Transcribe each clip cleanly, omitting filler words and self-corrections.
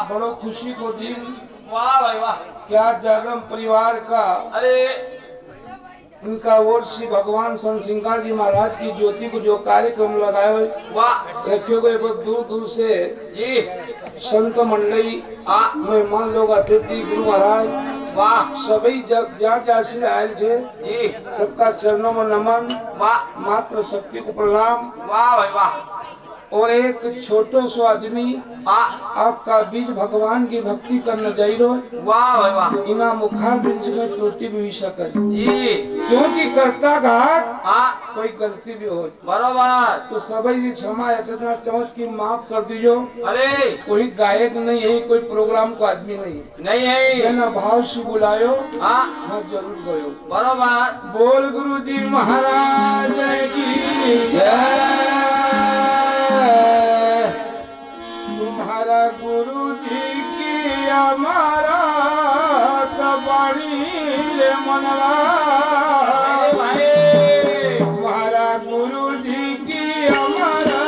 बड़ो खुशी को दिन। वाह भाई वाह, क्या जागम परिवार का अरे उनका और श्री भगवान संत सिंघा जी महाराज की ज्योति को जो कार्यक्रम लगाए हुए, वाह देखियो को दूर दूर से जी संत मंडली मेहमान लोग अतिथि गुरु महाराज वाह सभी जब जहाँ से आयल छे जी सबका चरणों में नमन, वाह मात्र शक्ति को प्रणाम। वाह भाई वाह, और एक छोटो सो आदमी आपका बीज भगवान की भक्ति करना जाइरो, वाह भाई वाह इना मुखार बीच में त्रुटि भी सके जी, क्योंकि करता घाट कोई गलती भी हो बरोबर तो सभी जी क्षमा याचना चाहूँ की माफ कर दीजो। अरे कोई गायक नहीं है, कोई प्रोग्राम को आदमी नहीं नहीं है, जना भाव से बुलायो हाँ जरूर गयो। बरोबर, बोल गुरु जी महाराज की जय। तुम्हारा गुरु जी की हमारा कबाड़ी रे मनवा, तुम्हारा गुरु जी की हमारा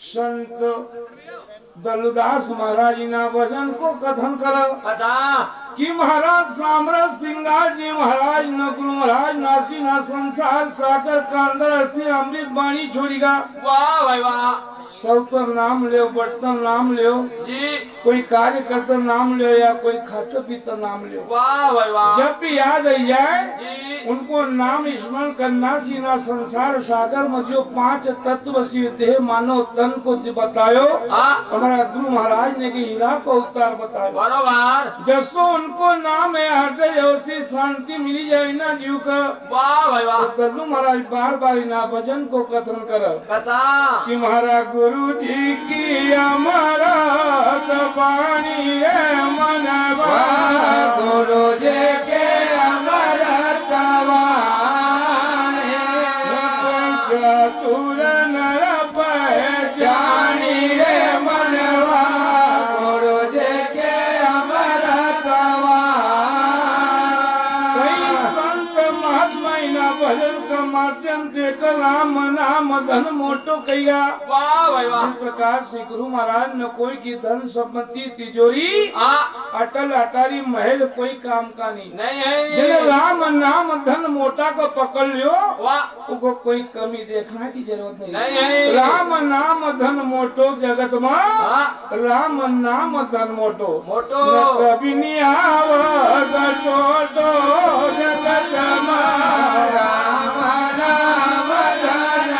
संत दलुदास महाराज ना वचन को कथन करो कि महाराज सामरस सिंगार जी महाराज न गुरु महाराज नासी ना संसार साकर का अंदर से अमृत बाणी छोड़ेगा। वाह भाई वाह, सौतर नाम ले, बर्तन नाम ले जी, कोई कार्य करता नाम ले या कोई खाता पीता नाम ले। वाह भाई वाह, जब भी याद आई जाए जी उनको नाम स्मरण करना सीना संसार सागर में जो 5 तत्व से देह मानव तन को जो बतायो हमारा गुरु महाराज ने कि हीरा को अवतार बतायो। बरोबर, जसो उनको नाम है हृदय उसी शांति मिली जाए ना जीव का। वाह भाई वाह, तो गुरु महाराज बार बार ना भजन को कथन करो कथा कि महाराज गुरु जी की हमारा पानी है मनवा, गुरु जी के हमारा चतुर नर पहचानी रे मनवा, गुरु जी के हमारा कई संत महात्मा भजन का माध्यम से राम नाम धन मोटो कैया। वाह भाई वाह। इस प्रकार श्री गुरु महाराज न कोई की धन संपत्ति तिजोरी अटल अटारी महल कोई काम का नहीं नहीं जिन्हें है। राम नाम धन मोटा को पकड़ लियो वाह उनको कोई कमी देखने की जरूरत नहीं नहीं है। राम नाम धन मोटो जगत में राम नाम धन मोटो मोटो न कभी नहीं आवगा छोटो जगत में राम नाम धन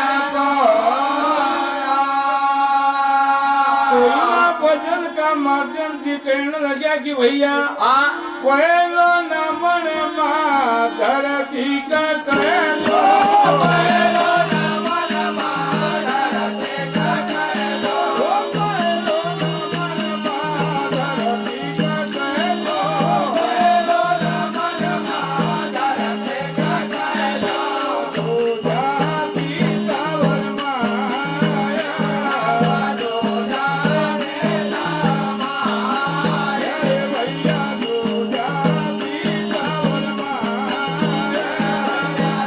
कोई ना भजन का माध्यम से कहने लगा कि भैया पहलो नमन माँ धरती का कहलो पहलो नमन माँ धरती का कहलो पहलो नमन माँ धरती का कहलो पहलो नमन माँ धरती का कहलो दूजा सीता वर माया दूजा मेला माया रे भैया दूजा सीता वर माया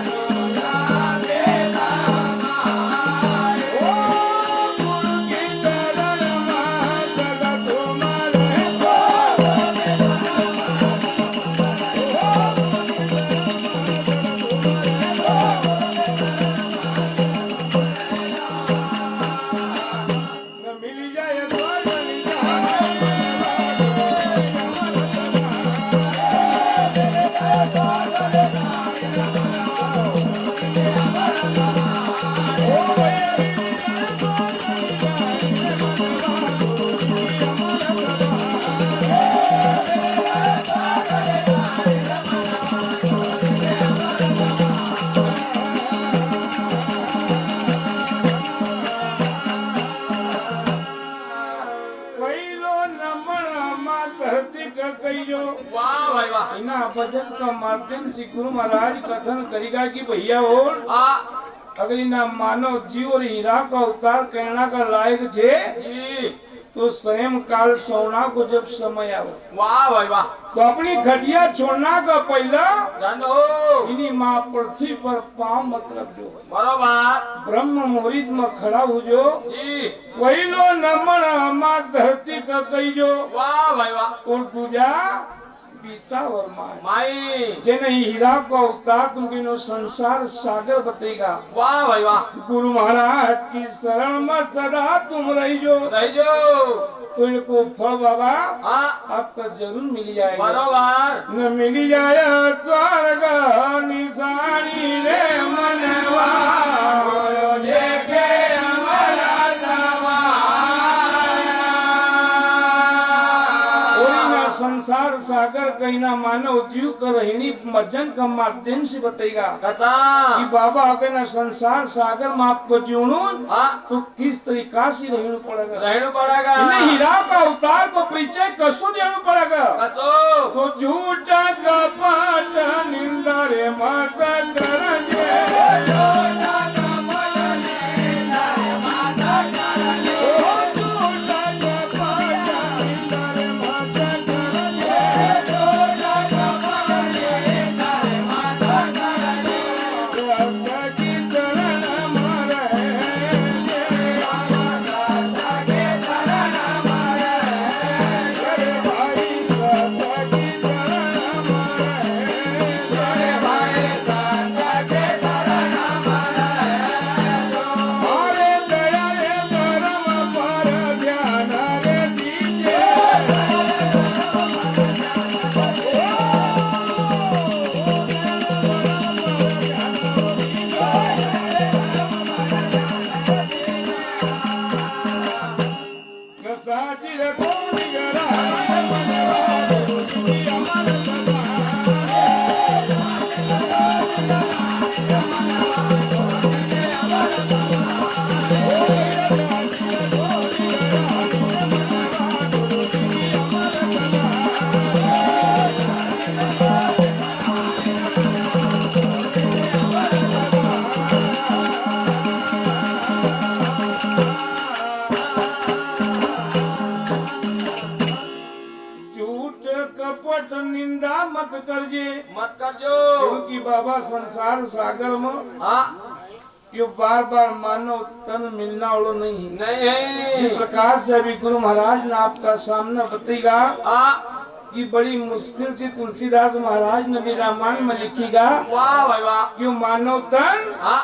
दूजा मेला माया ओ गुरु की चरण माँ जगत तुम्हारे न मिली जाए तो मिली कैलो नमन माँ धरती का कहियो वाह भाई वाह। इना भजन का माध्यम से गुरु महाराज कथन करेगा कि भैया और अगर इना मानव जीव और हीरा का अवतार कहना का लायक थे जी तो स्वयं काल सोना को जब समय आओ वाह भाई वाह। तो अपनी खटिया छोड़ना का पहला जानो इन्हीं माँ पृथ्वी पर पाँव मत रख दो बरोबर ब्रह्म मुहूर्त में खड़ा हो जो जी। पहिलो नमन माँ धरती का कहियो वाह भाई वाह। और पूजा बीता और माँ माई जिन हीरा को अवतार तुम संसार सागर बतेगा वाह भाई वाह। गुरु महाराज की शरण में सदा तुम रही जो रह जो तुझको फल बाबा हाँ आपका जरूर मिल जाएगा बरोबर न मिल जाए स्वर्ग निशानी रे मनवा गोरो देखे हमारा संसार सागर कहीं ना मानव जीव का रहनी मज्जन का माध्यम से बताएगा कथा कि बाबा अगर ना संसार सागर में आपको जीवनू तो किस तरीका से रहना पड़ेगा रहना पड़ेगा। इन्हें हीरा का अवतार को परिचय कसो देना पड़ेगा कतो तो झूठा कपट निंदा रे माता करेंगे कपट निंदा मत करजे, मत करजो। क्योंकि बाबा संसार सागर में हाँ यो बार बार मानव तन मिलना वालों नहीं है। नहीं है। जिस प्रकार से अभी गुरु महाराज ने आपका सामना बताएगा हाँ कि बड़ी मुश्किल से तुलसीदास महाराज ने भी रामायण में लिखीगा वाह भाई वाह। कि मानव तन हाँ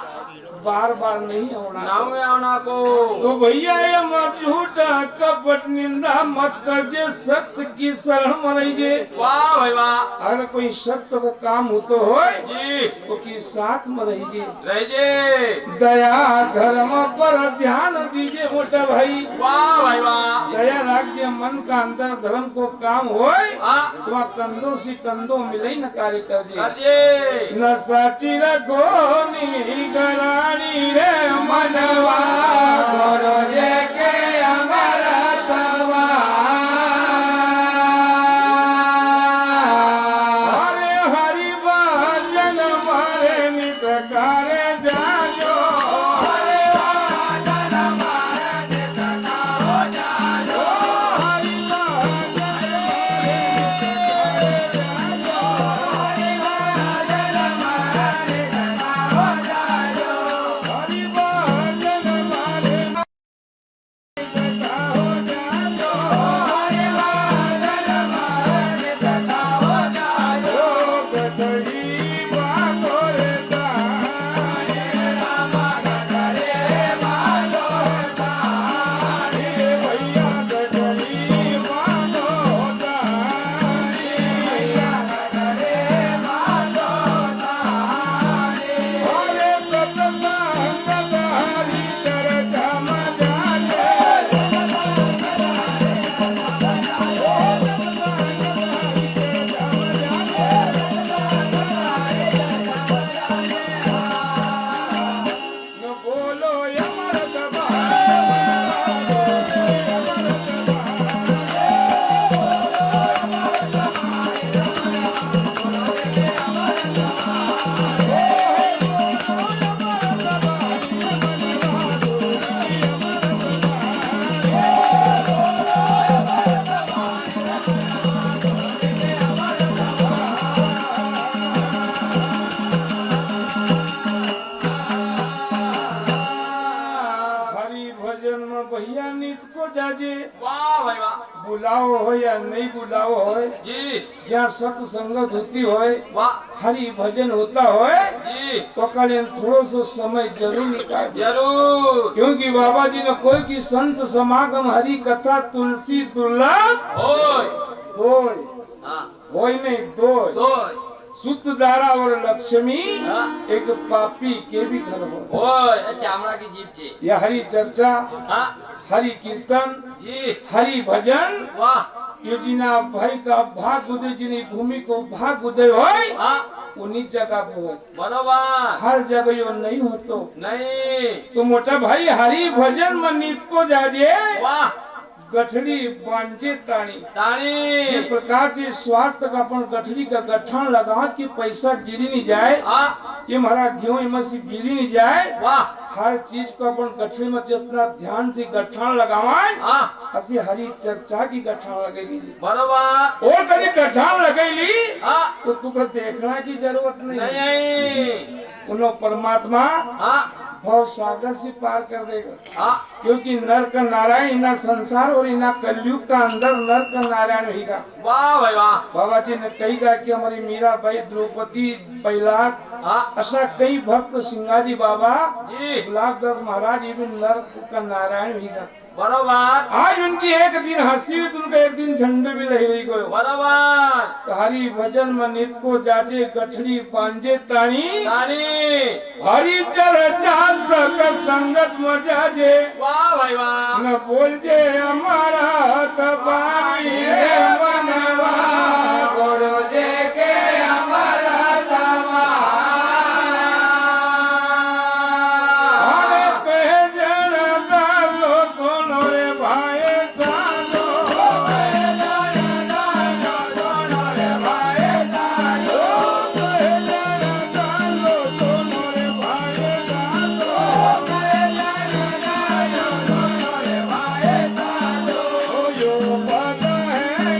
बार बार नहीं होना। नाम में आना को। तो भैया ये मत झूठा कपट निंदा मत करजे, सत्य की शरण में रहिजे। वाह भाई वाह। अगर कोई सत्य को काम हो तो होय जी तो की साथ में रहिजे। रहिजे। दया धर्म पर ध्यान दीजिए मोटा भाई। वाह भाई वाह। दया राज्य मन का अंदर धर्म को काम होय हाँ तो वहाँ कंधों से कंधों मिले न कार्य करजे। करजे। न साची रखो नी करानी रे मनवा गुरु जे के अमरतवा। हरे हरि भजन मारे नित करे जायो। हरे भजन मारे नित हो जायो। हरि भजन मारे नित करे जायो। हरि भजन मारे नित हो जायो। हरि भजन मारे नित हो जायो। हरि भजन मारे नित हो जायो। गदही बातो रे तारे राम गदहे बातो रे तारे भैया गदही बातो तारे भैया गदहे बातो तारे। हरे कतला गदहरी चरचा मजाले। न बोलो अमृत हरि भजन में भैया नित को जाजे। वाह भाई वाह। बुलाओ हो या नहीं बुलाओ हो, जी जहाँ सत्संगत होती हो, वाह हरि भजन होता हो जी तो कल थोड़ो सो समय जरूर निकाल। जरूर। क्योंकि बाबा जी ने कोई की संत समागम हरि कथा तुलसी दुर्लभ होय। होय हाँ होय नहीं दोय। दो। शुद्ध दारा और लक्ष्मी हाँ। एक पापी के भी घर हो। होय चामड़ा की जीप से। यह हरि चर्चा हाँ हरि कीर्तन जी हरि भजन वाह। यो जिना भाई का भाग उदय जिनी भूमि को भाग उदय होय हाँ उन्हीं जगह पे होय। बरोबर। हर जगह यो नहीं हो तो नहीं। तो मोटा भाई हरि भजन में नित को जाजे वाह। गठड़ी बांझे ताणी। ताणी। जिस प्रकार से स्वार्थ का अपन गठड़ी का गठन लगा कि पैसा गिरी नहीं जाए, हाँ ये हमारा गेहूं इनमें से गिरी नहीं जाए। वाह। हर चीज को अपन गठड़ी में जितना ध्यान से गठन लगावाए हाँ ऐसी हरी चर्चा की गठन लगेगी। बरोबर। और कभी गठन लगेली हाँ तो तुझे देखना की जरूरत नहीं। नहीं। उन्हों परमात्मा हाँ भव सागर से पार कर देगा। हाँ क्योंकि नर का नारायण इना संसार और इना कलयुग का अंदर नर का नारायण होगा। वाह भाई वाह। बाबा जी ने कही का कि हमारी मीराबाई द्रौपदी प्रहलाद हाँ ऐसा कई भक्त सिंगाजी बाबा जी गुलाबदास महाराज ये भी नर का नारायण होगा। बरोबर। आज उनकी एक दिन हंसी हुई तो उनका एक दिन झंडे भी लहराई गयो। बरोबर। तो हरि भजन में नित को जाजे गठड़ी बांझे ताणी। ताणी। हरि चर्चा सक संगत में जाजे। वाह भाई वाह। न बोल जे हमारा तबारी रे मनवा गुरु जे के हमारा तबा। अरे कहे जन डालो दोनों रे भाई डालो। कहे जन डालो दोनों रे भाई डालो। कहे जन डालो दोनों रे भाई डालो। कहे जन डालो दोनों रे भाई डालो। यो पद है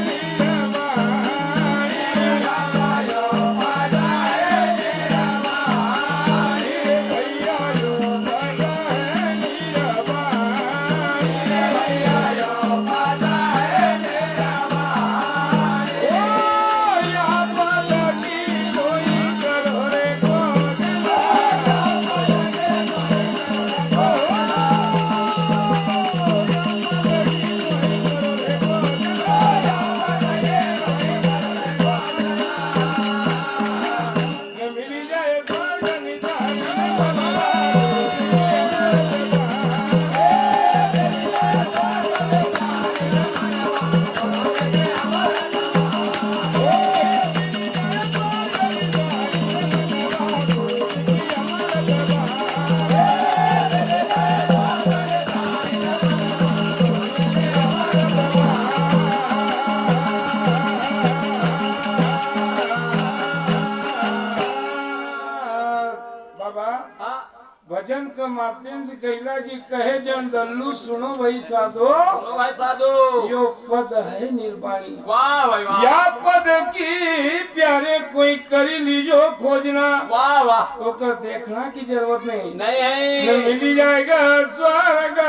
भजन के माध्यम से कहला कि कहे जन दल्लू सुनो भाई साधो बोलो भाई साधु यो पद है निर्वाणी वाह भाई वाह या पद की प्यारे कोई करी लीजो खोजना वाह वाह तो कर देखना की जरूरत नहीं नहीं न है मिली जाएगा स्वर्ग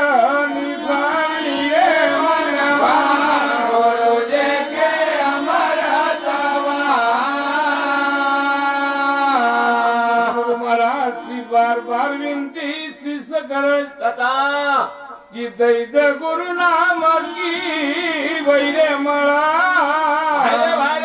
निशानी रे मनवा गुरु जी के अमरतवा गुरु महाराज से बार बार विनती शिष्य करे तथा कि दैद गुरु नाम की वैरे मरा भाई भाई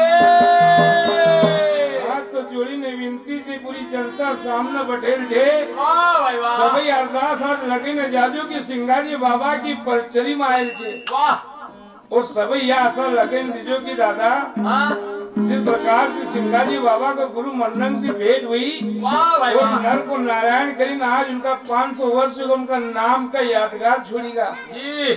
हाथ तो जोड़ी ने विनती से पूरी जनता सामने बैठेल थे वाह भाई वाह सभी अरदास हाथ लगे ने जाजू की सिंगाजी बाबा की परचरी में आयल छे वाह और सभी आशा लगे दीजो की दादा हाँ जिस प्रकार से सिंगाजी बाबा को गुरु मंडन से भेंट हुई वाह भाई वो वाह नर को नारायण करी आज उनका 500 वर्ष को उनका नाम का यादगार छोड़ेगा जी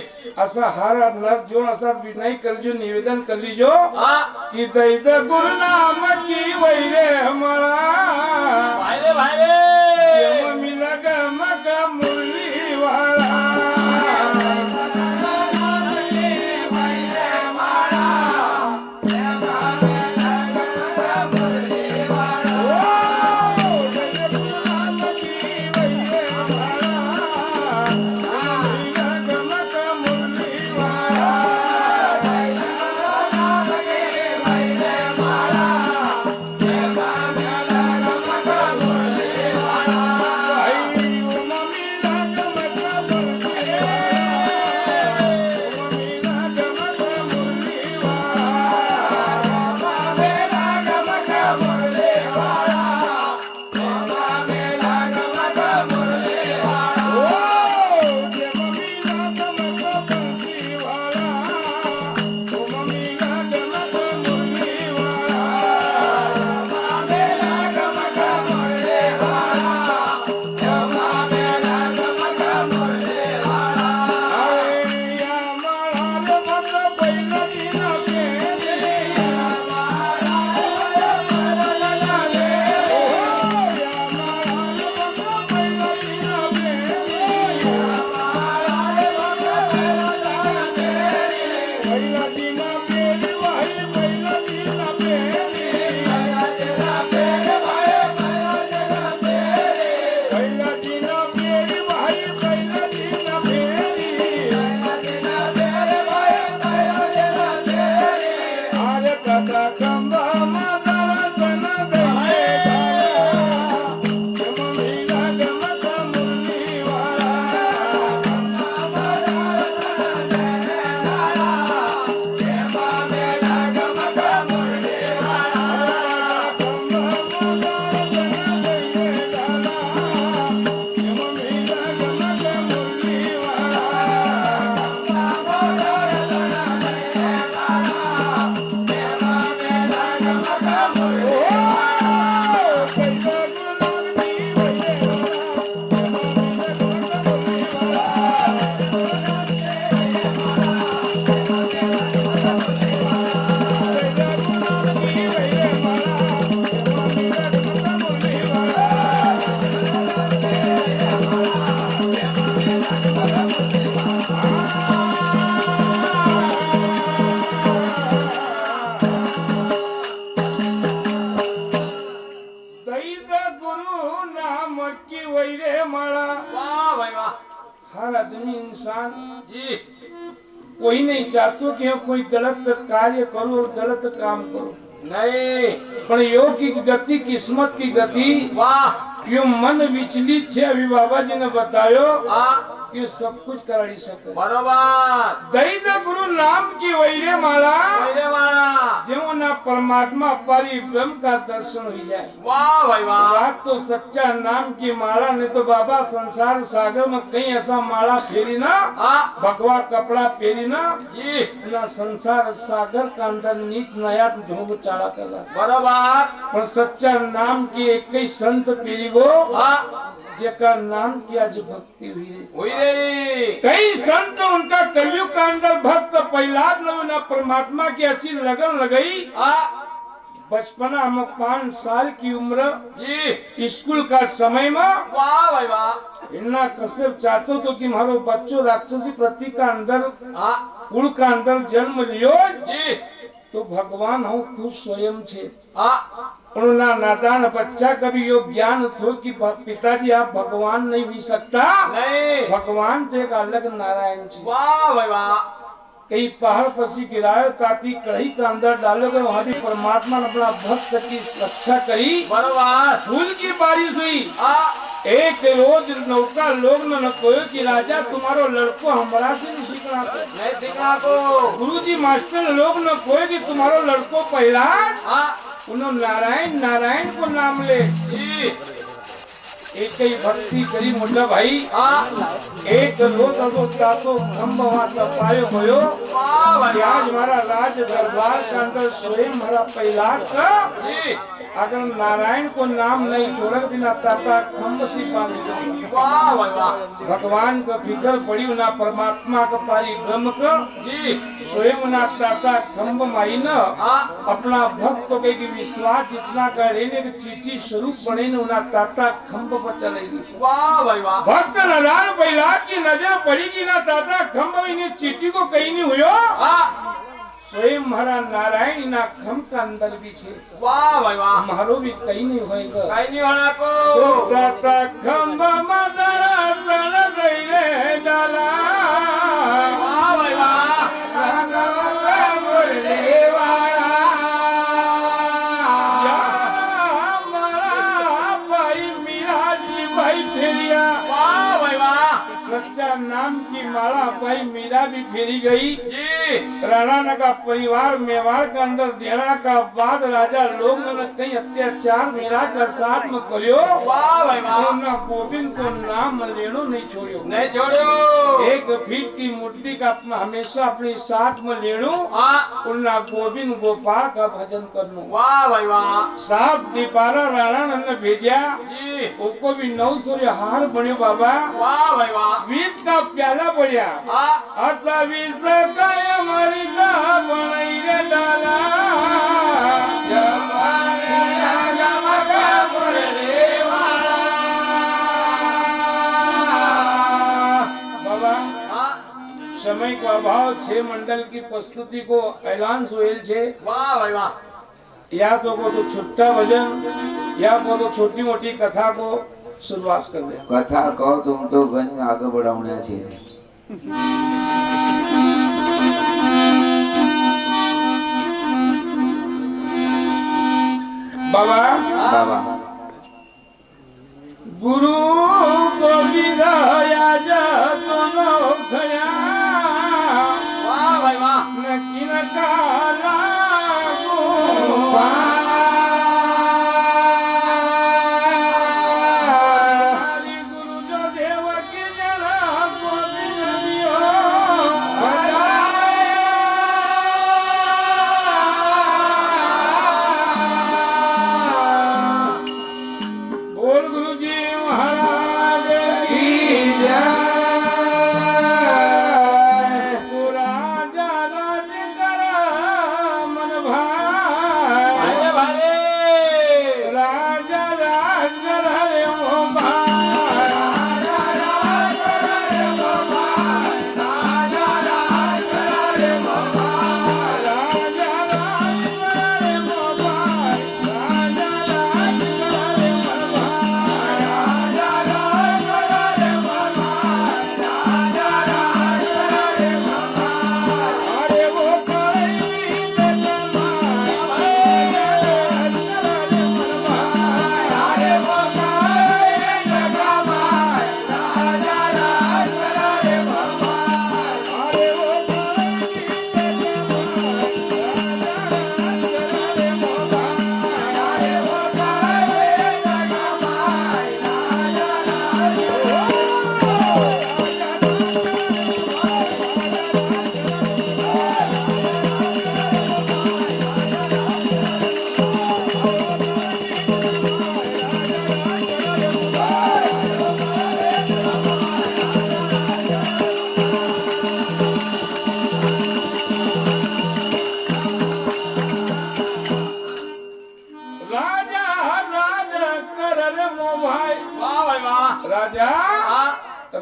ऐसा हर नर जो ऐसा विनय कर जो निवेदन कर लीजो हाँ कि दैद गुरु नाम की वैरे हमारा भाई भाई मिला गमक मुरली वाला हर आदमी इंसान जी कोई नहीं चाहतो कि हम कोई गलत कार्य करूं और गलत काम करूं नहीं पर योग की गति किस्मत की गति वाह क्यों मन विचलित है अभी बाबा जी ने बतायो हाँ कि सब कुछ कर सके बरोबर दैद गुरु नाम की वैरे माला पहले वाला जो ना परमात्मा पारी ब्रह्म का दर्शन हो जाए वाह भाई वाह बात तो सच्चा नाम की माला नहीं तो बाबा संसार सागर में कहीं ऐसा माला फेरी ना हाँ भगवा कपड़ा फेरी ना जी ना संसार सागर का अंदर नीच नया ढोंग चाड़ा कर बरोबर पर सच्चा नाम की एक ही संत पीरी वो हाँ जेका नाम की आज भक्ति हुई रे कई संत उनका कलयुग का अंदर भक्त प्रहलाद ने ना परमात्मा की ऐसी लगन लगाई हाँ बचपना में 5 साल की उम्र जी स्कूल का समय में वाह भाई वाह इन्ना कश्यप चाहतो तो कि मारो बच्चों राक्षसी प्रति का अंदर हाँ कुल का अंदर जन्म लियो जी तो भगवान हम खुद स्वयं छे। हाँ उन्होंने नादान बच्चा कभी यो ज्ञान थो कि पिताजी आप भगवान नहीं भी सकता, नहीं भगवान तो एक अलग नारायण जी। वाह भाई वाह कई पहाड़ पसी गिरायो ताकि कहीं का अंदर डालोगे वहाँ भी परमात्मा ने अपना भक्त की रक्षा करी। बरोबर फूल की बारिश हुई। हाँ एक रोज नौका लोग न कोयो कि राजा तुम्हारो लड़को हमारा से नहीं सीखना को, नहीं सीखना को गुरुजी मास्टर लोग न कोयो कि तुम्हारो लड़को पहला हाँ उन्होंने नारायण नारायण को नाम ले। जी एक ही भक्ति करी मुद्दा भाई हाँ एक रोज तो खम्भ वहाँ तपायो भयो वाह भाई कि आज हमारा राज दरबार के अंदर स्वयं हमारा पहला का जी अगर नारायण को नाम नहीं छोड़ दिना ताता खम्भ सी पानी वाह भाई वाह भगवान का फिकर पड़ी ना परमात्मा का पारी ब्रह्म का जी स्वयं ना ताता खम्भ माई न हाँ अपना भक्त को कहे विश्वास इतना कर लेने की चीटी स्वरूप बने न उना ताता खम्भ पर चलेगी। वाह भाई वाह भक्त नारायण बैला की नजर पड़ेगी ना ताता खम्भ इन्हें चीटी को कहीं नहीं हुयो हाँ स्वयं हमारा नारायण ना खम्भ का अंदर भी छे। वाह भाई वाह हमारो भी कहीं नहीं होएगा कहीं नहीं होना को तो ताता खम्भ मदरा तन गईले डाला वाह भाई वाह वाह भाई वाह सच्चा नाम की माला भाई मीरा भी फेरी गई। जी राणा का परिवार मेवाड़ के अंदर देना का बाद राजा लोग ने कहीं अत्याचार मेरा का साथ में करियो वाह भाई वाह ना गोविंद को नाम लेनो नहीं छोड़ियो नहीं छोड़ो एक फीट की मूर्ति का हमेशा अपने साथ में लेनो हाँ उन्ना गोविंद गोपाल का भजन करनो। वाह भाई वाह साफ दीपारा राणा ने भेजा जी उसको भी 900 हार बने बाबा वाह भाई वाह 20 का प्याला बढ़िया हाँ अच्छा 20 का हमारी का बनाई रे डाला बाबा हाँ समय का अभाव 6 मंडल की प्रस्तुति को ऐलान सोएल छे। वाह भाई वाह या तो को तो छुट्टा भजन या को तो छोटी मोटी कथा को शुरुआत कर दे। कथा કહો तुम तो ઘણી આગળ बढ़ावना છે। बाबा बाबा गुरु गोविंद आज दोनों खया वाह भाई वाह नकिन काला गुरु जो देव की जरा गोविंद दियो बोल गुरु जी महाराज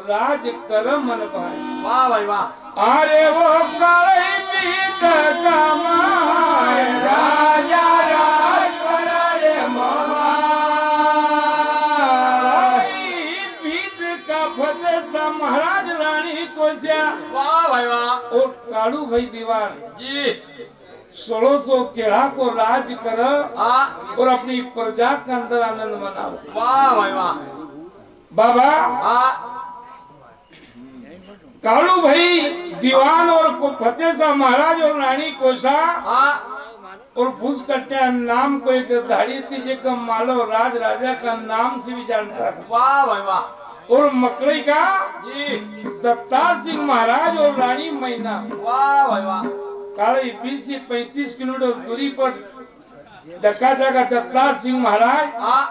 राज कर मन भाई। वाह भाई वाह। अरे वो काली बीत कमाए राजा राज कर रे मामा। बीत का फतेह सा महाराज रानी को से वाह भाई वाह। और कालू भाई दीवान जी 1600 केड़ा को राज कर हाँ। और अपनी प्रजा के अंदर आनंद मनाओ। वाह भाई वाह। बाबा हाँ। कालू भाई दीवान और फतेह शाह महाराज और रानी कोसा हाँ। और भूस कट्टा नाम को एक धाड़ी थी जो मालो राज राजा का नाम से भी जानता था। वाह भाई वाह। और मकड़ी का जी दत्तार सिंह महाराज और रानी मैना। वाह भाई वाह। काले 20 से 35 किलोमीटर दूरी पर डका जगह दत्तार सिंह महाराज हाँ।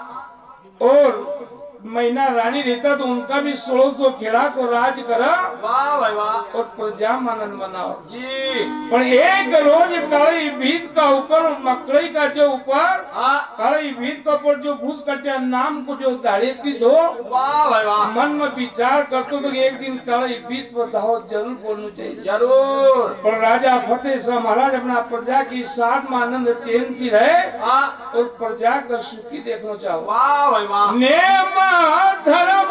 और मैना रानी रहता तो उनका भी 1600 खेड़ा को राज करा वाह भाई वाह। और प्रजा आनंद मनाओ। जी पर एक रोज काली भीत का ऊपर मकड़ी का जो ऊपर हाँ। काली भीत का ऊपर जो भूस कट्या नाम को जो दाढ़ी थी दो वाह भाई वाह। मन में विचार करते तो एक दिन काली भीत पर दावत जरूर बोलना चाहिए। जरूर। पर राजा फतेह शाह महाराज अपना प्रजा की साथ में आनंद चैन सी रहे हाँ। और प्रजा का सुखी देखना चाहो। वाह भाई वाह। नेम धर्म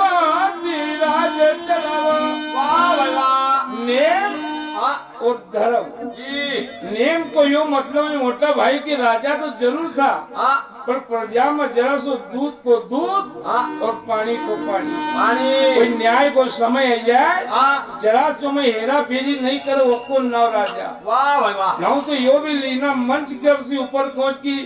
राज चलावा। वाह भाई वाह। नेम हाँ। और धर्म। जी नेम को यो मतलब है मोटा भाई के राजा तो जरूर था हाँ। पर प्रजा में जरा सो दूध को दूध हाँ। और पानी को पानी। पानी। कोई न्याय को समय आ जाए हाँ। जरा समय हेरा फेरी नहीं करो वो नव राजा। वाह भाई वाह। ना तो यो भी लीना मंच के से ऊपर पहुंच की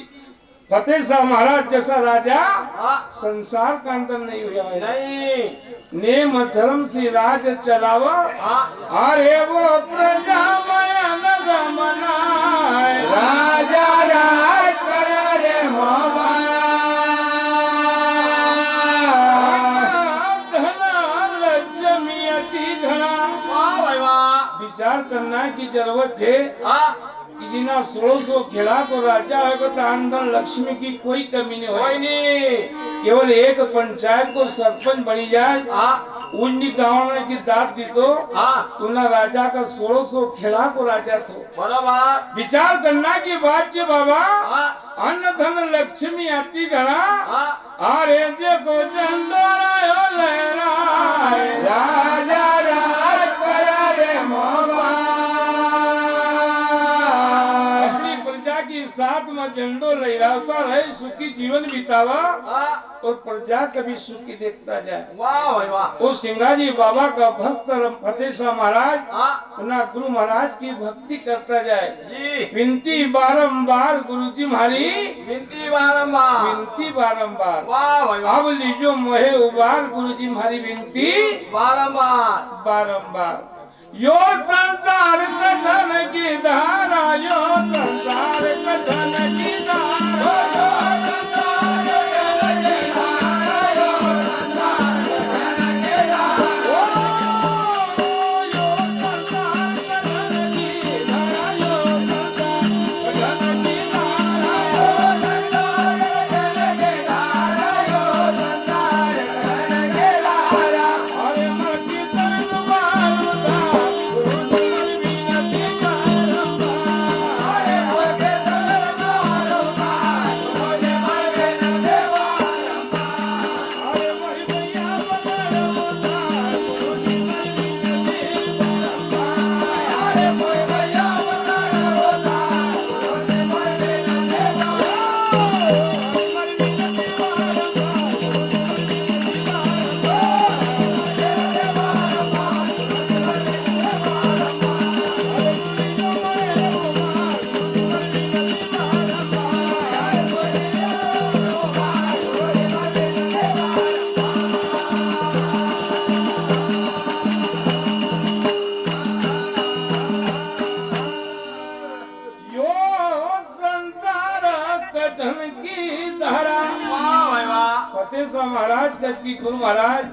फतेह शाह महाराज जैसा राजा हाँ। संसार का अंतर नहीं हुआ है। नहीं। नेम धर्म से राज चलावा। हाँ। अरे वो प्रजा नग मनाए राजा राज कर रे मामा। धना लक्ष्मी अति धना। वाह भाई वाह। विचार करना की जरूरत है हाँ। कि जिना 1600 खेड़ा को राजा होगा तो आमदन लक्ष्मी की कोई कमी नहीं कोई होगी। नहीं। केवल एक पंचायत को सरपंच बनी जाए हाँ। उन्नी गाँव में की दाद दी तो हाँ। तुना राजा का 1600 खेड़ा को राजा तो बराबर। विचार करना की बात है बाबा। हाँ। अन्न धन लक्ष्मी आती घड़ा हाँ। अरे देखो झंडोरा लहराए राजा राज कर रे मामा। अपनी प्रजा की साथ में झंडो लहराता रहे सुखी जीवन बितावा हाँ। और प्रजा कभी सुखी देखता जाए। वाह भाई वाह। वो सिंगाजी बाबा का भक्त फतेह शाह महाराज हाँ। अपना गुरु महाराज की भक्ति करता जाए। जी विनती बारंबार गुरु जी हमारी विनती बारंबार। विनती बारंबार। वाह भाई वाह। अब लीजो मोहे उबार गुरु जी हमारी विनती बारंबार। बारंबार। यो संसार कथन की धारा यो संसार कथन की धारा। महाराज जबकि गुरु महाराज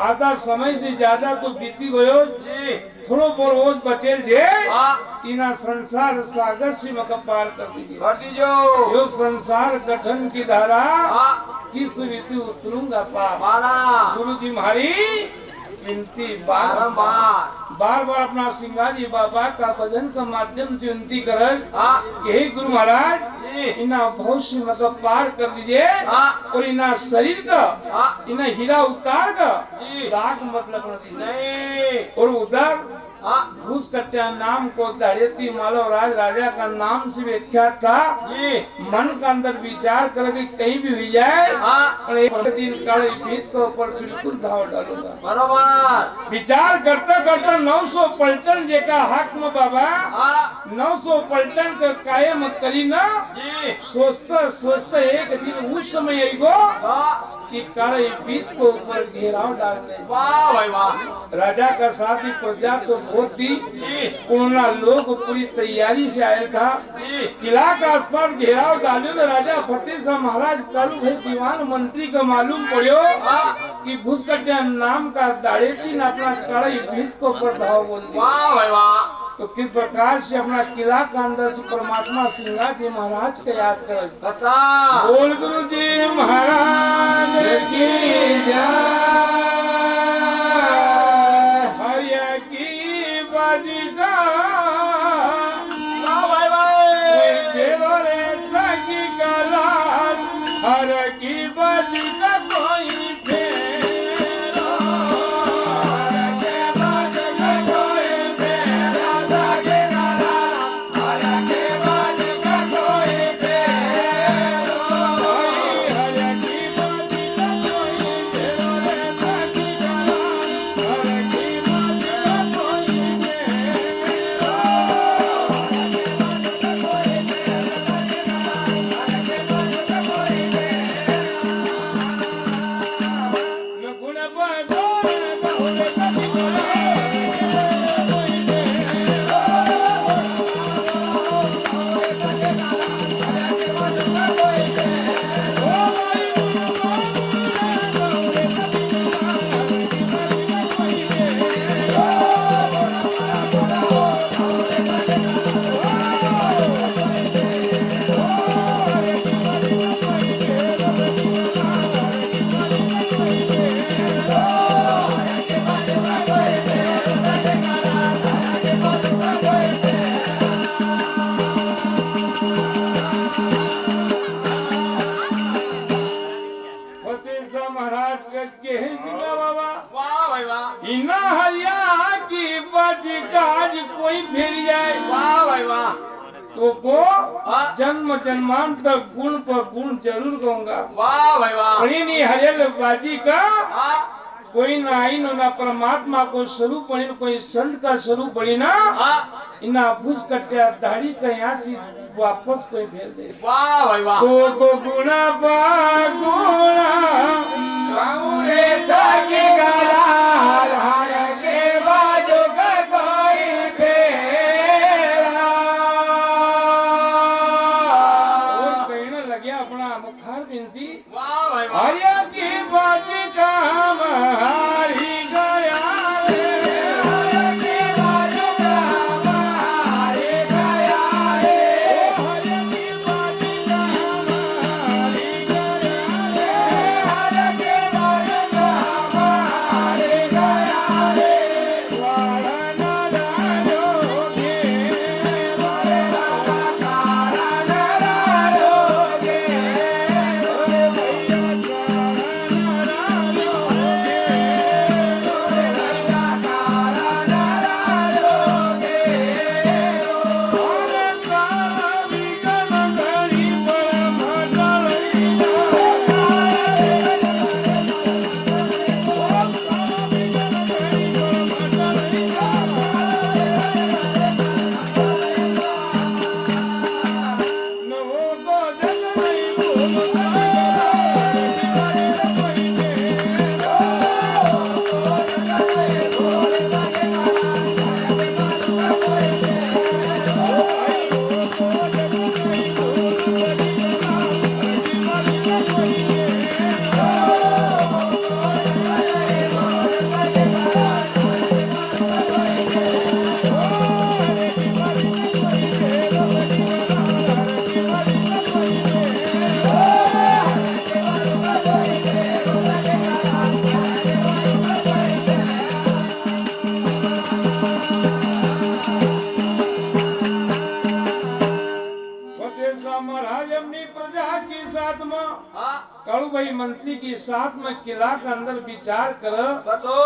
आधा समय से ज्यादा तो बीती गयो जी थोड़ो बहुत बचेल जे हाँ इना संसार सागर से मका पार कर दीजिए। कर दीजो। यो संसार गठन की धारा हाँ किस रीति उतरूंगा पार। महाराज गुरु जी हमारी विनती बारंबार बार बार अपना सिंगाजी बाबा का भजन के माध्यम से विनती कर हाँ यही गुरु महाराज जी इना भविष्य मतलब पार कर दीजिए हाँ और इना शरीर का हाँ इना हीरा उतार का जी राग मतलब न दीजिए नहीं और उधर हाँ घूस कट्या नाम को दाड़ेती मालव राज राजा का नाम से विख्यात था। जी मन का अंदर विचार करके कहीं भी हुई जाए हाँ और एक दिन काले भीत के ऊपर बिल्कुल धाव डालूंगा। बरोबर विचार करते करते 900 पलटन जेका हक में बाबा हाँ 900 पलटन के कायम करी ना जी सोचते सोचते एक दिन उस समय आईगो हाँ कि काले भीत को ऊपर घेराव डाल दे। वाह भाई वाह राजा का साथी प्रजा तो बहुत थी जी कोरोना लोग पूरी तैयारी से आया था। जी किला का आसपास घेराव डालो तो राजा फतेह शाह महाराज कालू भाई दीवान मंत्री को मालूम पड़ो हाँ कि भूसकट्या नाम का दाड़ेती ने अपना कड़ाई भीत को प्रभाव बोल दिया। वाह भाई वाह तो किस प्रकार से अपना किला का अंदर से परमात्मा सिंगा जी महाराज को याद कर बता बोल गुरु जी महाराज की जय हरिया की बजगा वाह भाई भाई घेरो रे सगी गलाल हर की बजगा कोई फेरो हर के बजगा कोई फेरो सगी गलाल हर के बजगा कोई फेरो हर की बजगा कोई फेरो रे सगी गलाल हर की बजगा कोई फतेह शाह महाराज के हैं सिंगा बाबा वाह भाई वाह इना हरिया की बजगाज कोई फिर जाए वाह भाई वाह तो को हाँ। जन्म जन्मांतर गुण पर गुण जरूर कहूंगा। वाह भाई वाह और इन्हीं हरियल बाजी का हाँ कोई ना आइन ना परमात्मा को स्वरूप बनी कोई संत का स्वरूप बनी ना हाँ इना भूस कट्या दाढ़ी का यहाँ से वापस कोई भेज दे वाह भाई वाह को गुना गुना गौरे सगी गलाल हर के बाजू का कोई फेरा और कहने लगे अपना मुखार बिंसी वाह भाई वाह हरिया की बाजी का हारी गया रे हर के बाजू का हमारे गया रे हरिया की बाजी का हारी गया रे हर के बाजू का हमारे गया रे वाड़ा ना डालोगे हरे बाबा तारा नरा लोगे भैया फतेह महाराज अपनी प्रजा के साथ में हाँ कालू भाई मंत्री के साथ में किला के अंदर विचार कर बतो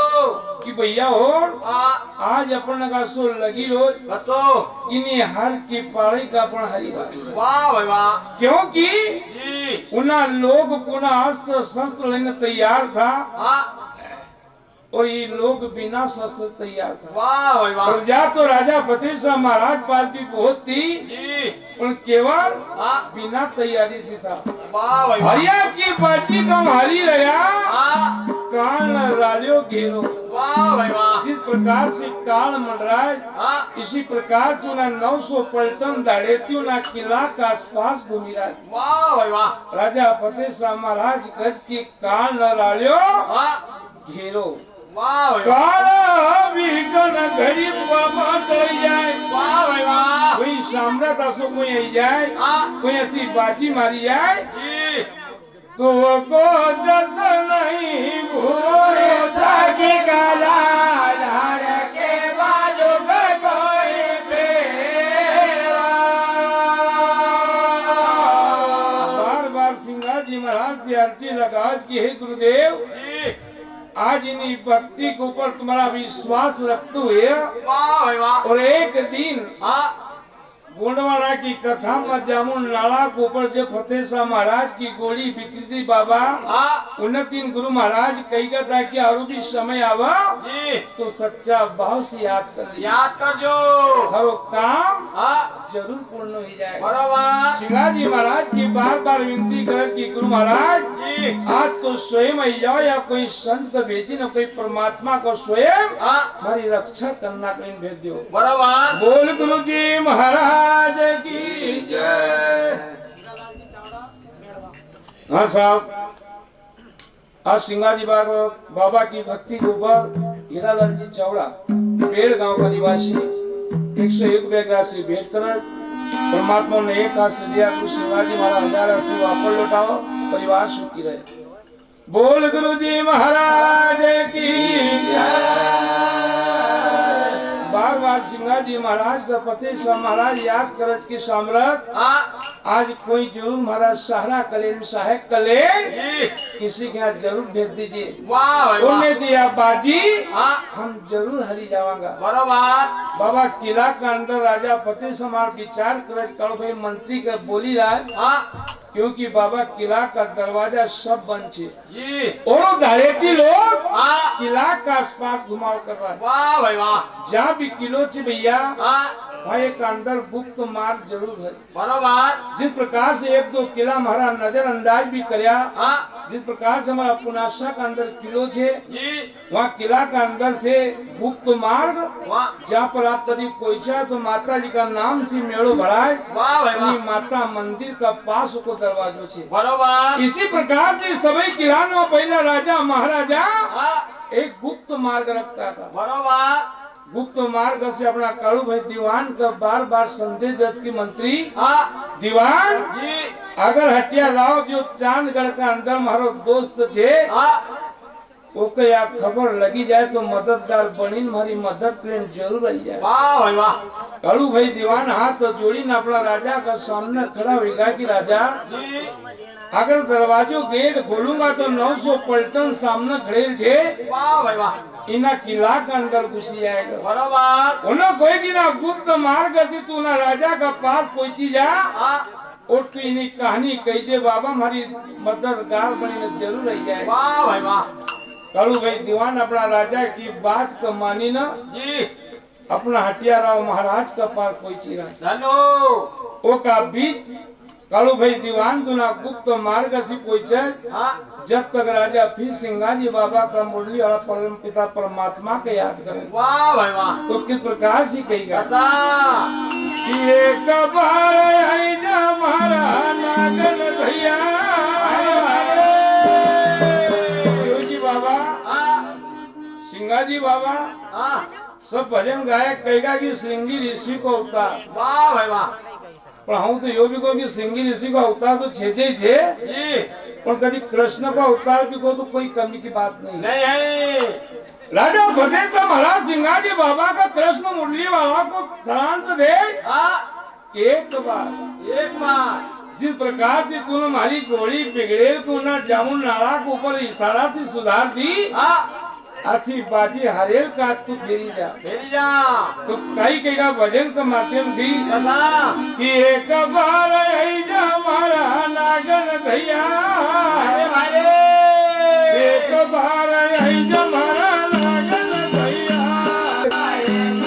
कि भैया हो हाँ आज अपन का सो लगी रोज बतो इन्हीं हर की पारी का अपन हरी बात वाह भाई वाह क्योंकि जी उन्हें लोग पुनः अस्त्र शस्त्र लेने तैयार था हाँ और ये लोग बिना शस्त्र तैयार था। वाह भाई वाह प्रजा तो राजा फतेह शाह महाराज पास भी बहुत थी जी पर केवल हाँ बिना तैयारी से था। वाह भाई वाह हरिया की बाजी कम हरी रहा हाँ काल रालियो घेरो। वाह भाई वाह जिस प्रकार से काल मंडराय हाँ इसी प्रकार से उन्हें 900 पलटन दाड़ेती उन्हें किला के आसपास घूमी रहा। वाह भाई वाह राजा फतेह शाह महाराज गज की काल न रालियो हाँ घेरो। वाह भाई वाह काला विघन घड़ी बाबा टल जाए वाह भाई वाह कोई साम्राट असो कोई आई जाए हाँ कोई ऐसी बाजी मारी जाए जी तो को जस नहीं भूले जागी काला धार के बाजू पे कोई बार बार सिंगा जी महाराज से अर्जी लगा कि हे गुरुदेव जी आज इन्हीं भक्ति के ऊपर तुम्हारा विश्वास रखते हुए वाह भाई वाह और एक दिन हाँ गोंडवाना की कथा में जामुन नाला के ऊपर जब फतेह शाह महाराज की गोली बिखरी थी बाबा हाँ उन दिन गुरु महाराज कही का था कि और भी समय आवा जी तो सच्चा भाव से याद कर लिया याद कर जो हर काम हाँ जरूर पूर्ण हो जाएगा। बराबर शिवाजी महाराज की बार बार विनती कर कि गुरु महाराज जी आज तो स्वयं आई जाओ या कोई संत को भेजी न कोई परमात्मा को स्वयं हाँ हमारी रक्षा करना कहीं भेज दो। बराबर बोल गुरु जी महाराज की जय। हाँ साहब आज सिंगाजी बाबा की भक्ति के ऊपर हीरालाल जी चावड़ा पेड़ गांव का निवासी 101 रुपये से भेंट कर परमात्मा ने एक हाथ से दिया कुछ शिवाजी महाराज 1000 से वापस लौटाओ परिवार सुखी रहे। बोल गुरु जी महाराज की बार बार सिंगाजी महाराज का फतेह शाह महाराज याद करत की साम्राट हाँ आज कोई जरूर महाराज सहारा कलेन सहायक कलेन जी किसी के यहाँ जरूर भेज दीजिए। वाह भाई वाह उन्हें दिया बाजी हाँ हम जरूर हरी जावांगा। बराबर बाबा किला के अंदर राजा फतेह शाह महाराज विचार करत करो भाई मंत्री का बोली रहा हाँ क्योंकि बाबा किला का दरवाजा सब बंद छे जी और धाड़ेती लोग हाँ किला का आसपास घुमाव कर रहा है। वाह भाई वाह जहाँ भी किलो छे भैया हाँ वहाँ के अंदर गुप्त मार्ग जरूर है। बराबर जिस प्रकार से एक दो किला हमारा नजरअंदाज भी करया हाँ जिस प्रकार से हमारा पुनासा का अंदर किलो छे जी वहाँ किला का अंदर से गुप्त मार्ग वाह जहाँ पर आप कभी पहुंचा तो माता जी का नाम से मेड़ो भराए वाह भाई वाह माता मंदिर का पास को दरवाजो छे। बराबर इसी प्रकार से सभी किला में पहला राजा महाराजा हाँ एक गुप्त मार्ग रखता था। बराबर गुप्त मार्ग से अपना कालू भाई दीवान का बार बार संदेश दस की मंत्री हाँ दीवान जी अगर हटिया राव जो चांदगढ़ का अंदर मारो दोस्त छे हाँ ओके या खबर लगी जाए तो मददगार बनी हमारी मदद के जरूर आई जाए। वाह भाई वाह कालू भाई दीवान हाथ तो जोड़ी न अपना राजा का सामने खड़ा होगा कि राजा जी अगर दरवाजों गेट खोलूंगा तो 900 पलटन सामने खड़े थे वाह भाई वाह इना किला के अंदर घुसी जाएगा। बराबर उन्हें कोई की ना गुप्त मार्ग से तू ना राजा का पास पहुंची जा हाँ और तू इन्हीं कहानी कही बाबा हमारी मददगार बनी न जरूर आई जाए। वाह भाई वाह कालू भाई दीवान अपना राजा की बात को मानी ना जी अपना हटिया राव महाराज का पास पहुंची रहा धनो वो का बीच कालू भाई दीवान दुना गुप्त मार्ग से पहुंचे हाँ जब तक राजा फिर सिंगाजी बाबा का मुरली और परम पिता परमात्मा के याद करें। वाह भाई वाह तो किस प्रकार से कहेगा कथा कि एक बार आई जा हमारा नागन भैया जी बाबा हाँ सिंगाजी बाबा हाँ सब भजन गायक कहेगा कि सिंगी ऋषि को अवतार वाह भाई वाह पर हम तो यो भी कहूँ कि सिंगी ऋषि का अवतार तो छे थे जी और कभी कृष्ण का अवतार भी को तो कोई कमी की बात नहीं। नहीं है राजा फतेह शाह महाराज सिंगाजी बाबा का कृष्ण मुरली बाबा को सलाम से दे हाँ एक बार जिस प्रकार से तूने हमारी घोड़ी बिगड़ेल को ना जामुन नाला के ऊपर इशारा से सुधार दी, अच्छी बाजी हरेल का तू फेरी जा तो कई का भजन के माध्यम से कि एक बार आई जा हमारा नागन भैया, एक बार आई जा हमारा नागन भैया, एक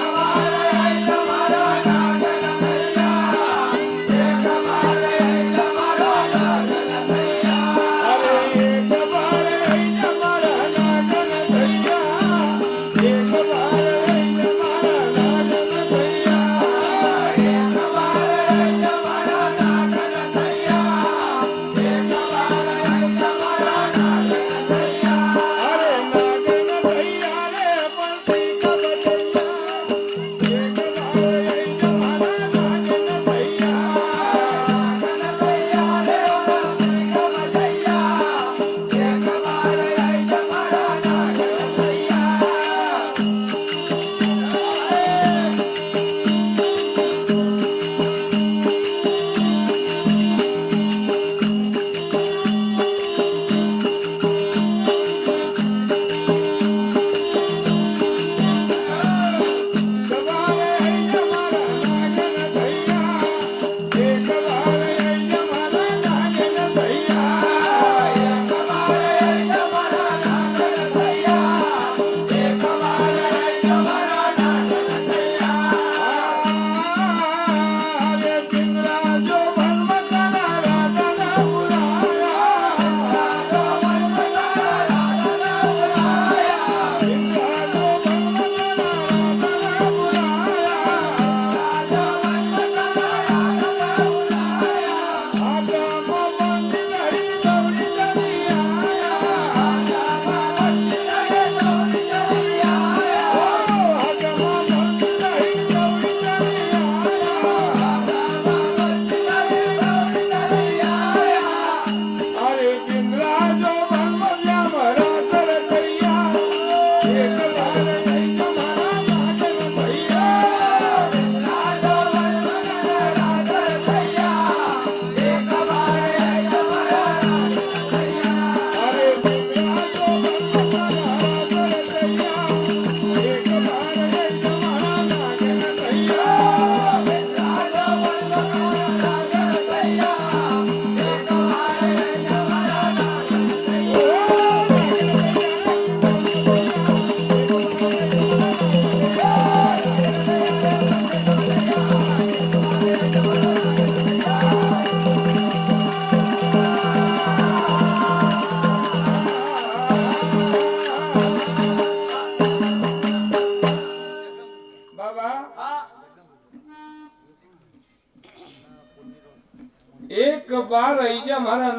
बार ऐजा हमारा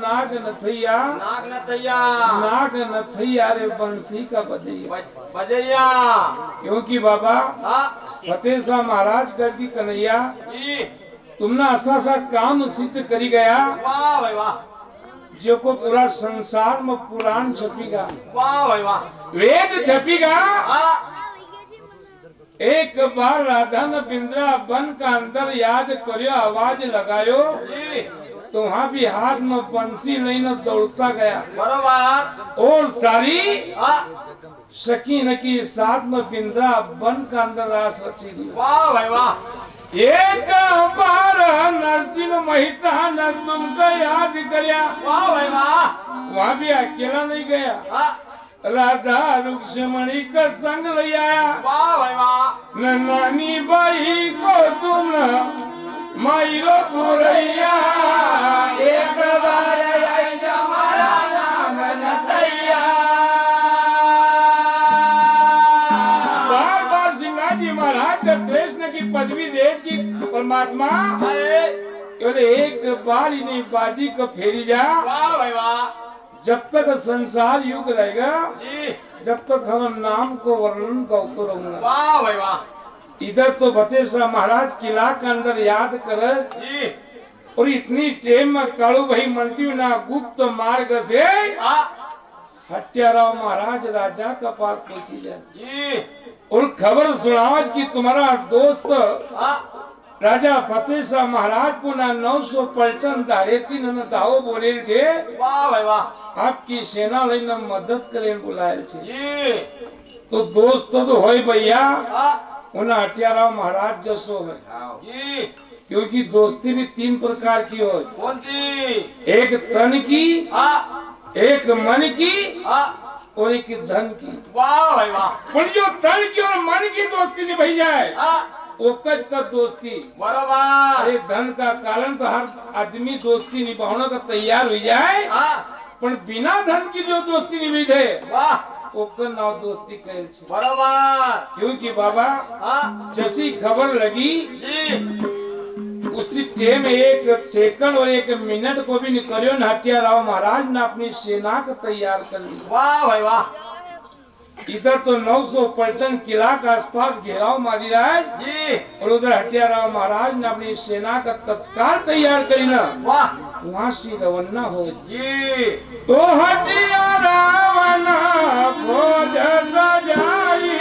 नाग नथैया रे बंसी का बजैया क्योंकि बाबा फतेह शाह महाराज कर दी कन्हैया तुमने ऐसा सा काम सिद्ध करी गया वाह भाई वाह जो को पूरा संसार में पुराण छपीगा वाह भाई वाह वेद छपीगा। एक बार राधा ने वृंदावन का अंदर याद करियो आवाज लगायो तो वहाँ भी हाथ में बंसी नहीं न दौड़ता गया बरोबर और सारी सकी न की साथ में वृंदावन का अंदर रास रची दी। वाह भाई वाह एक बार नरसिंह मेहता ने तुमको याद करिया वाह भाई वाह वहाँ भी अकेला नहीं गया राधा रुक्ष्मणी का संग ले आया वाह भाई वाह नानी बाई को तुम माइलो पुरैया एक बार आई हमारा नाम नथैया बार बार सिंगाजी महाराज का कृष्ण की पदवी दे की परमात्मा केवल एक बार ही नहीं बाजी को फेरी जा। वाह भाई वाह जब तक संसार युग रहेगा जब तक हम नाम को वर्णन करते रहूंगा। वाह भाई वाह इधर तो फतेह शाह महाराज किला के अंदर याद करे और इतनी टेम में कालू भाई मंत्री ना गुप्त मार्ग से हत्याराव महाराज राजा का पास पहुंची जाए और खबर सुनाओ कि तुम्हारा दोस्त રાજા ફતેહશાહ મહારાજ પુના 900 પલટન ધારેથી ને દાવો બોલેલ છે વાહ ભાઈ વાહ આપકી સેના લઈને મદદ કરીને બોલાયેલ છે જી તો દોસ્ત તો હોય ભैया હા उन्हें हथियारा महाराज जसो है जी क्योंकि दोस्ती भी 3 प्रकार की हो कौन सी एक तन की हाँ एक मन की हाँ और एक धन की वाह भाई वाह पर जो तन की और मन की दोस्ती निभाई जाए हाँ वो कद का दोस्ती बरोबर अरे धन का कारण तो हर आदमी दोस्ती निभाने का तैयार हो जाए हाँ पर बिना धन की जो दोस्ती निभाई दे वाह ओकर नाव दोस्ती कहे छे बरोबर क्योंकि बाबा हाँ जैसी खबर लगी जी उसी टाइम एक सेकंड और एक मिनट को भी निकलियो न हथियाराव महाराज ने अपनी सेना को तैयार कर ली वाह भाई वाह इधर तो 900 पलटन किला के आसपास घेराव मारी रहा है जी और उधर हथियाराव महाराज ने अपनी सेना का तत्काल तैयार करी ना वाह वहाँ से रवाना हो जी तो हथियाराव खोज सजाई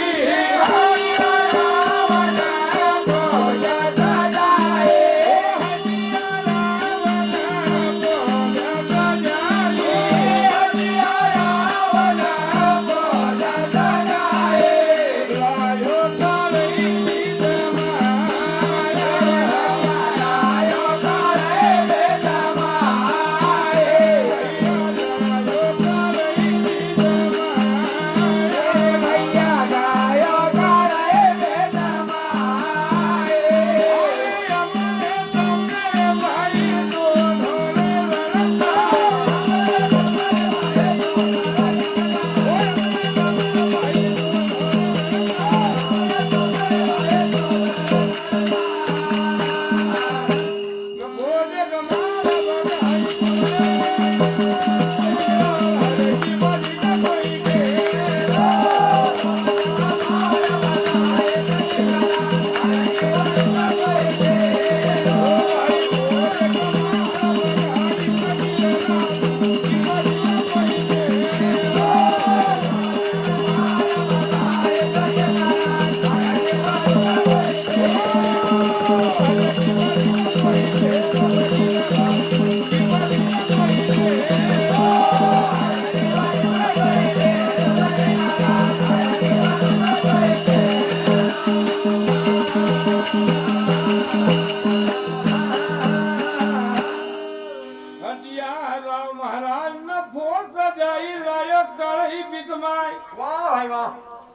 हथियाराव महाराज ने फोड़ सजाई लायो कढ़ी बीतमाई वाह भाई वाह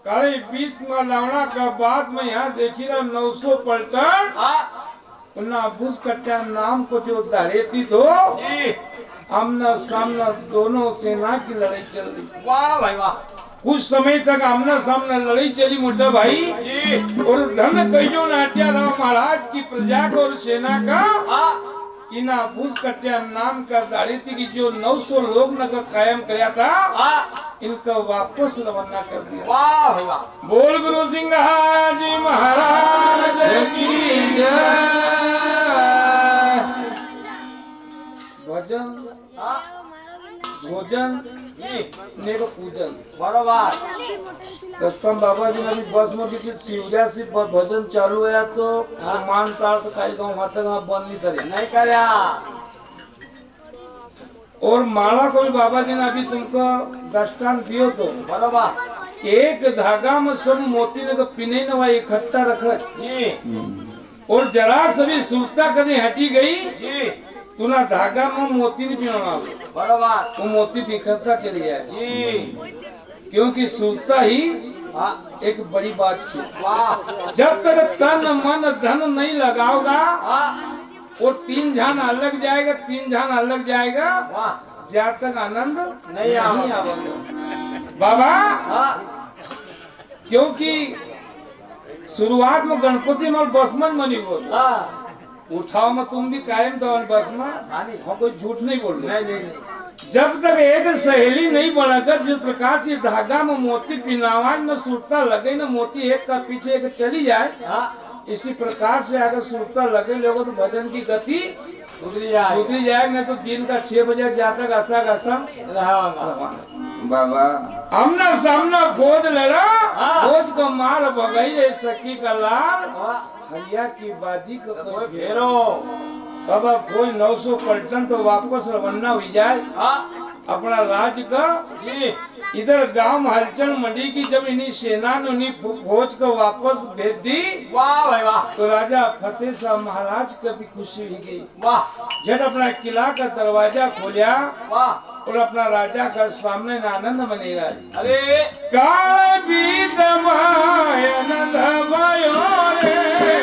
कढ़ी बीत में लावना का बाद में यहाँ देखी ना 900 पलटन हाँ उन्ना भूस कट्टा नाम को जो धरेती तो जी आमना सामना दोनों सेना की लड़ाई चल रही वाह भाई वाह कुछ समय तक आमना सामना लड़ाई चली मोटा भाई जी और धन कहियो ना हथियाराव महाराज की प्रजा को और सेना का हाँ इना भूस कट्टा नाम का दाड़ीती की जो 900 लोग न का कायम किया था हाँ इनका वापस रवाना कर दिया वाह भाई वाह बोल गुरु सिंह जी महाराज की जय भजन हाँ भोजन जी ने को पूजन बरोबर दत्तम बाबा जी ने भी बस में भी शिवजा से भजन चालू है तो मान ताल तो काई गाँव वहां तक बंद नहीं करे नहीं करया और माला को भी बाबा जी ने अभी तुमको दृष्टांत दियो तो बरोबर एक धागा में सब मोती ने तो पिने न इकट्ठा रखा जी और जरा सभी सुरता कभी हटी गई जी तुना धागा में मोती नहीं पिना बरोबर वो मोती बिखरता चली जाए जी क्योंकि सुरता ही हाँ एक बड़ी बात है वाह जब तक तन मन धन नहीं लगाओगा हाँ और 3 झान अलग जाएगा 3 झान अलग जाएगा वाह जब तक आनंद नहीं आवेगा। बाबा हाँ क्योंकि शुरुआत में गणपति में बसमन मनी बोल हाँ उठाओ में तुम भी कायम तो बस में हाँ नहीं हम कोई झूठ नहीं बोल रहे नहीं नहीं जब तक एक सहेली नहीं बनाकर जिस प्रकार से धागा में मोती पिनावाज में सुरता लगे ना मोती एक का पीछे एक चली जाए हाँ इसी प्रकार से अगर सुरता लगे लोगों तो भजन की गति उतरी जाए उतरी जाएगी नहीं तो दिन का 6 बजे जाता घसा घसा रहेगा बाबा आमना सामना खोज लड़ा हाँ। रोज को मार भगाई रे सखी का लाल हाँ। हलिया की बाजी को कोई कोई फेरो बाबा कोई 900 पलटन तो वापस रवाना हो जाए हाँ अपना राज का जी इधर गांव में हलचल मंडी की जब इन्हीं सेना ने उन्हीं फौज को वापस भेज दी वाह भाई वाह तो राजा फतेह शाह महाराज को भी खुशी हुई गई वाह जब अपना किला का दरवाजा खोला वाह और अपना राजा का सामने आनंद मनेगा अरे काल भी दमाय आनंद भयो रे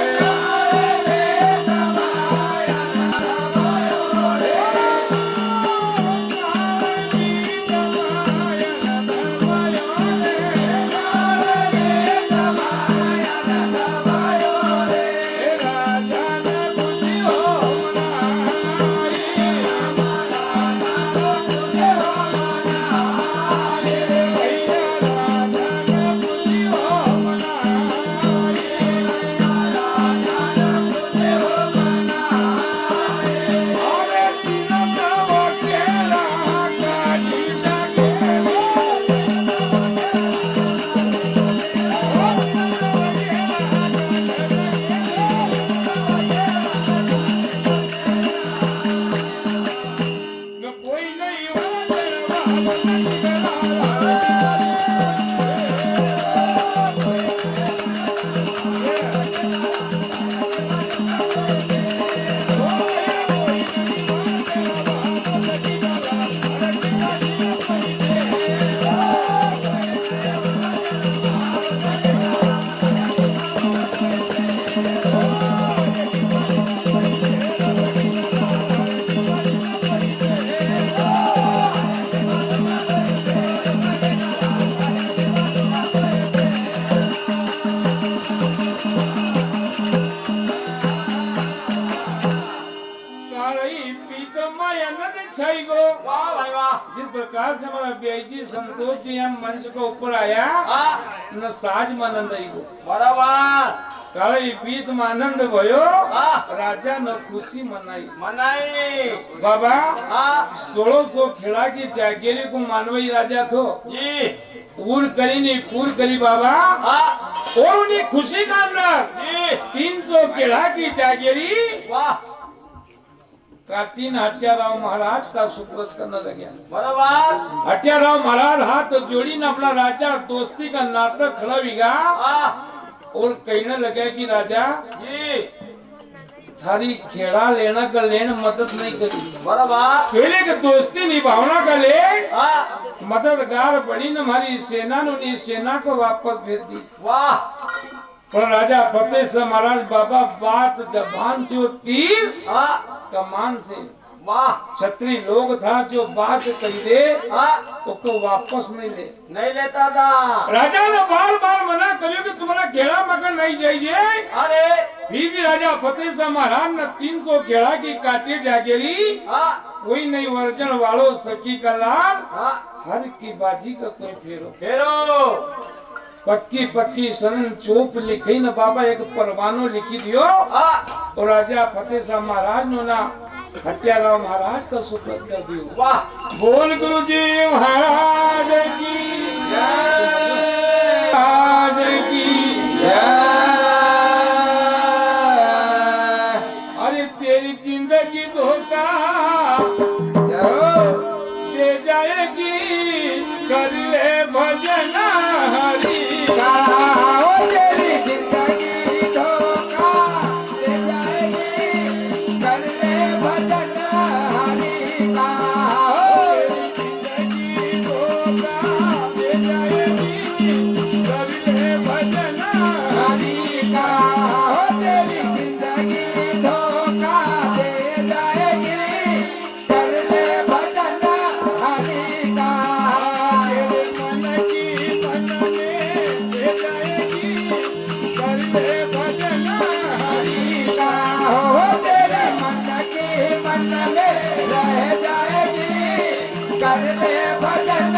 वाह भाई वाह जिस प्रकार से हमारा बेजी संतोष जी हम मंच को ऊपर आया हाँ न साज में आनंद आई गो बराबर काले बीत में आनंद भयो हाँ राजा न खुशी मनाई मनाई बाबा हाँ 1600 खेड़ा की जागीरी को मानवई राजा थो जी पूर करी नहीं पूर करी बाबा हाँ और उन्हें खुशी का अंदर जी 300 खेड़ा की जागीरी वाह काटीन हत्याराव महाराज का सुपुर्द करने लगे बराबर हत्याराव महाराज हाथ जोड़ी न अपना राजा दोस्ती का नाटक खड़ा बिगा हाँ और कहने लगे कि राजा जी थारी खेड़ा लेना का लेन मदद नहीं करी बराबर पहले के दोस्ती निभावना का ले हाँ मददगार बड़ी न हमारी सेना ने सेना को वापस भेज दी वाह पर राजा फतेह शाह महाराज बाबा बात जबान से और तीर हाँ कमान से वाह छत्री लोग था जो बात कही दे हाँ उसको वापस नहीं ले नहीं लेता था राजा ने बार बार मना करियो कि तुम्हारा खेड़ा मगर नहीं चाहिए अरे फिर भी राजा फतेह शाह महाराज ने 300 खेड़ा की काटे जागेरी हाँ कोई नहीं वर्जन वालो सखी का लाल हाँ हर की बाजी का कोई फेरो फेरो पक्की पक्की सन चोप लिखी न बाबा एक परवानो लिखी दियो हाँ और राजा फतेह शाह महाराज ने ना हत्याराव महाराज का सुपुर्द कर दियो वाह बोल गुरु जी महाराज की जय महाराज की अरे तेरी जिंदगी धोखा दे जाएगी कर ले भजन हरि का ओ तेरी जिंदगी धोखा दे जाएगी कर ले भजन हरि का ओ तेरी जिंदगी धोखा दे जाएगी कर ले भजन हरि का ओ तेरी जिंदगी धोखा दे जाएगी कर ले भजन हरि का तेरे मन की मन में दे जाएगी कर ले भजन हरि का हो तेरे मन की मन में रह जाएगी कर ले भजन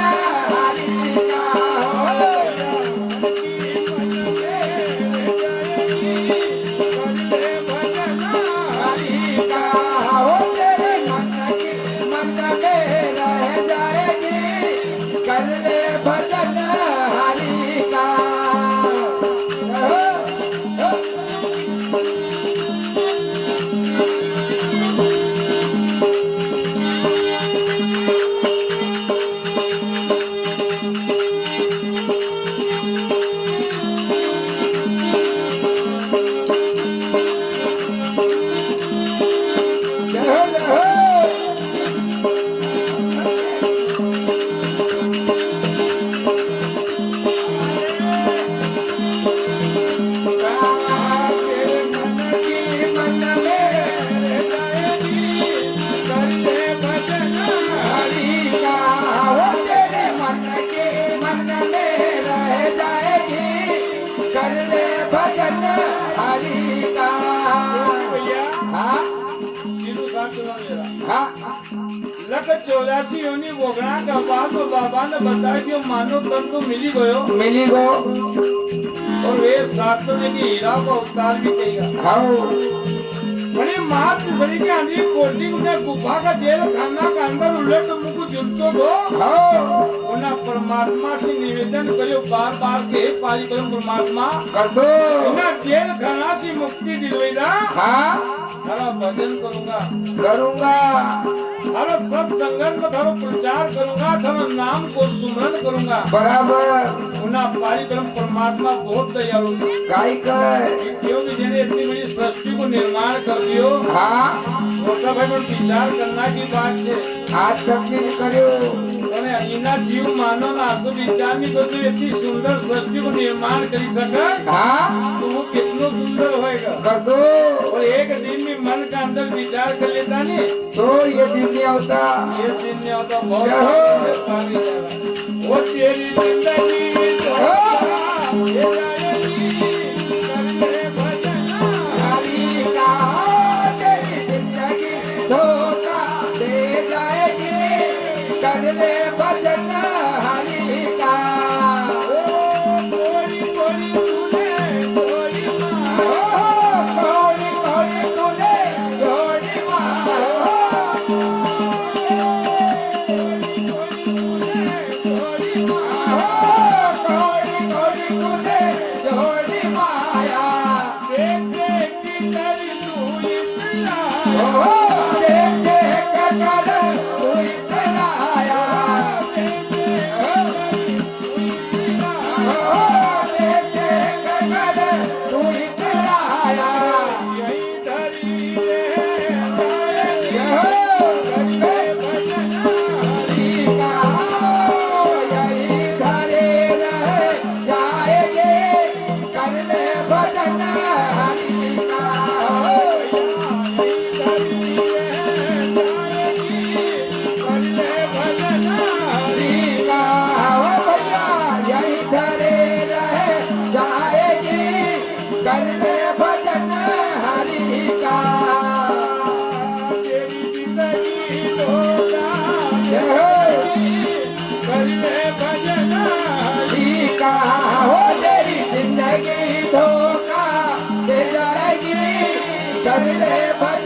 हरि का हो तेरे मन की मन में रह जाएगी कर ले भजन हरि का लख 84 योनि वोगणा का बाप बाबा ने बताया कि मानो तन तो मिली गयो मिली गो और वे शास्त्र ने कि हीरा का अवतार भी कहेगा हाँ बड़ी मात सरी के अंदर कोटी उन्हें गुफा का जेल खाना का अंदर उलट मुझको जुटतो दो हाँ उन्हें परमात्मा से निवेदन करो बार बार के पाली करो परमात्मा कसो उन्हें जेल खाना से मुक्ति दिलवेदा हाँ थारा भजन करूंगा करूंगा थारा सब संगत में थारा प्रचार करूंगा थारा नाम को सुमरन करूंगा बराबर उन्हें पाली करो परमात्मा बहुत दयालु काई कर क्योंकि जिन्हें इतनी बड़ी सृष्टि को निर्माण कर दियो हाँ छोटा भाई पर विचार करना की बात है आज तक नहीं करियो અને એના જીવ માનો ના તો વિચારની બધું એટલી સુંદર સૃષ્ટિ કો નિર્માણ કરી શકાય हाँ તો वो कितनो सुंदर होएगा कसो और एक दिन में मन का अंदर विचार कर लेता नहीं तो ये दिन नहीं होता ये दिन नहीं होता बहुत पानी जाएगा वो तेरी जिंदगी धोखा ये जाएगी करने भजन हरि का तेरी जिंदगी धोखा दे जाएगी करने भजन हरि का कोई कोई तूने कोई कोई कोई तूने जोड़ी मारो कोई कोई तूने जोड़ी माया देख देख की तेरी लूई पिला देख देख कर तू इतना आया देख देख कर तू इतना आया यही धरी रे भजन हरि का तेरी जिंदगी धोखा करने भजन हरि का हो तेरी जिंदगी धोखा दे जाएगी कर ले भजन